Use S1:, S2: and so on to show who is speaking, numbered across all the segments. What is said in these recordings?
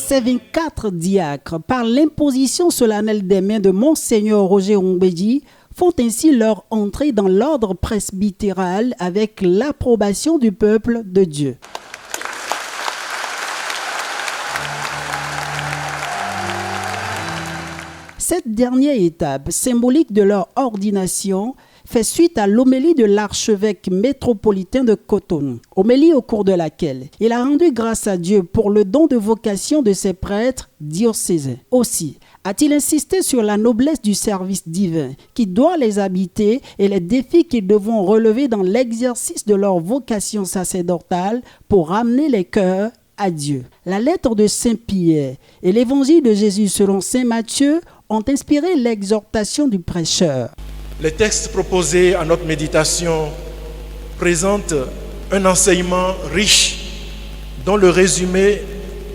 S1: Ces 24 diacres, par l'imposition solennelle des mains de Monseigneur Roger Ongbedji, font ainsi leur entrée dans l'ordre presbytéral avec l'approbation du peuple de Dieu. Cette dernière étape, symbolique de leur ordination, fait suite à l'homélie de l'archevêque métropolitain de Cotonou, homélie au cours de laquelle il a rendu grâce à Dieu pour le don de vocation de ses prêtres diocésains. Aussi, a-t-il insisté sur la noblesse du service divin qui doit les habiter et les défis qu'ils devront relever dans l'exercice de leur vocation sacerdotale pour ramener les cœurs à Dieu. La lettre de Saint Pierre et l'évangile de Jésus selon Saint Matthieu ont inspiré l'exhortation du prêcheur.
S2: Les textes proposés à notre méditation présentent un enseignement riche dont le résumé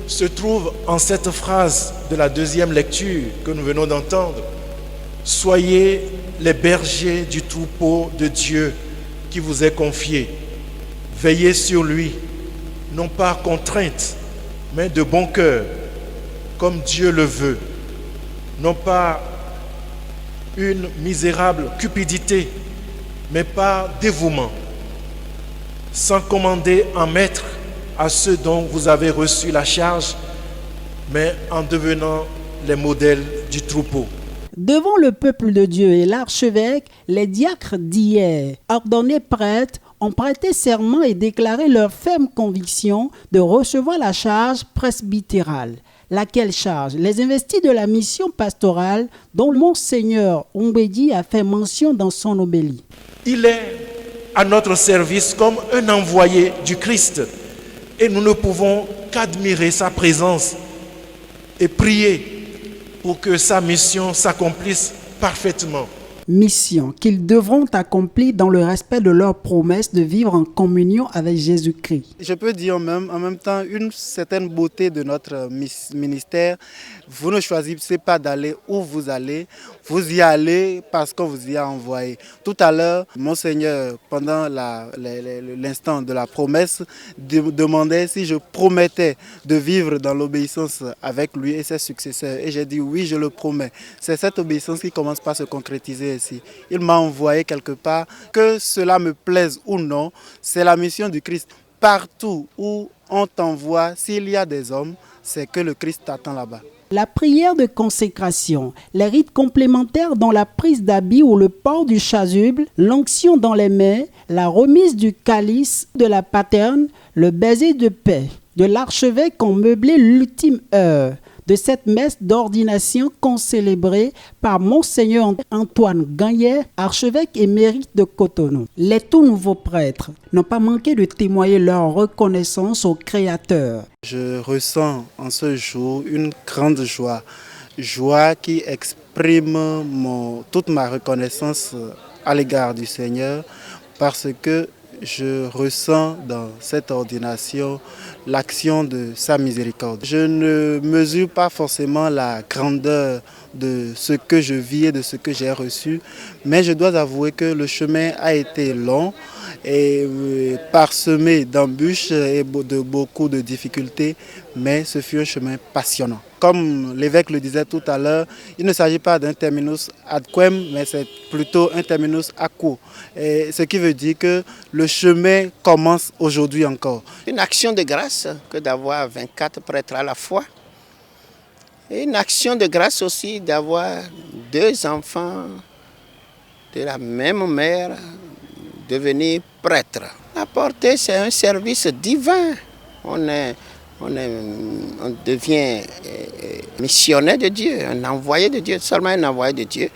S2: se trouve en cette phrase de la deuxième lecture que nous venons d'entendre. Soyez les bergers du troupeau de Dieu qui vous est confié. Veillez sur lui, non pas contrainte, mais de bon cœur, comme Dieu le veut. Non pas une misérable cupidité, mais par dévouement, sans commander en maître à ceux dont vous avez reçu la charge, mais en devenant les modèles du troupeau.
S1: Devant le peuple de Dieu et l'archevêque, les diacres d'hier, ordonnés prêtres, ont prêté serment et déclaré leur ferme conviction de recevoir la charge presbytérale, laquelle charge les investit de la mission pastorale dont Monseigneur Ongbedji a fait mention dans son homélie.
S2: Il est à notre service comme un envoyé du Christ et nous ne pouvons qu'admirer sa présence et prier pour que sa mission s'accomplisse parfaitement.
S1: Mission qu'ils devront accomplir dans le respect de leur promesse de vivre en communion avec Jésus-Christ.
S3: Je peux dire en même temps une certaine beauté de notre ministère. Vous ne choisissez pas d'aller où vous allez, vous y allez parce qu'on vous y a envoyé. Tout à l'heure, Monseigneur, pendant l'instant de la promesse, demandait si je promettais de vivre dans l'obéissance avec lui et ses successeurs. Et j'ai dit oui, je le promets. C'est cette obéissance qui commence par se concrétiser ici. Il m'a envoyé quelque part, que cela me plaise ou non, c'est la mission du Christ. Partout où on t'envoie, s'il y a des hommes, c'est que le Christ t'attend là-bas.
S1: La prière de consécration, les rites complémentaires dont la prise d'habit ou le port du chasuble, l'onction dans les mains, la remise du calice de la paterne, le baiser de paix de l'archevêque ont meublé l'ultime heure de cette messe d'ordination concélébrée par Monseigneur Antoine Gagnet, archevêque émérite de Cotonou. Les tout nouveaux prêtres n'ont pas manqué de témoigner leur reconnaissance au Créateur.
S3: Je ressens en ce jour une grande joie qui exprime toute ma reconnaissance à l'égard du Seigneur parce que je ressens dans cette ordination l'action de sa miséricorde. Je ne mesure pas forcément la grandeur de ce que je vis et de ce que j'ai reçu, mais je dois avouer que le chemin a été long et parsemé d'embûches et de beaucoup de difficultés, mais ce fut un chemin passionnant. Comme l'évêque le disait tout à l'heure, il ne s'agit pas d'un terminus ad quem, mais c'est plutôt un terminus a quo. Et ce qui veut dire que le chemin commence aujourd'hui encore.
S4: Une action de grâce que d'avoir 24 prêtres à la fois. Et une action de grâce aussi d'avoir 2 enfants de la même mère devenir prêtres. La portée, c'est un service divin. On devient missionnaire de Dieu, un envoyé de Dieu, seulement un envoyé de Dieu.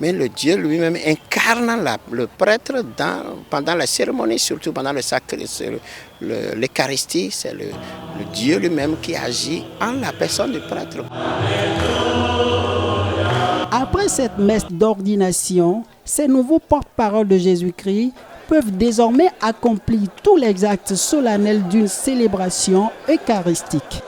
S4: Mais le Dieu lui-même incarne le prêtre pendant la cérémonie, surtout pendant le sacrifice, l'Eucharistie. C'est le Dieu lui-même qui agit en la personne du prêtre.
S1: Après cette messe d'ordination, ces nouveaux porte-parole de Jésus-Christ peuvent désormais accomplir tous les actes solennels d'une célébration eucharistique.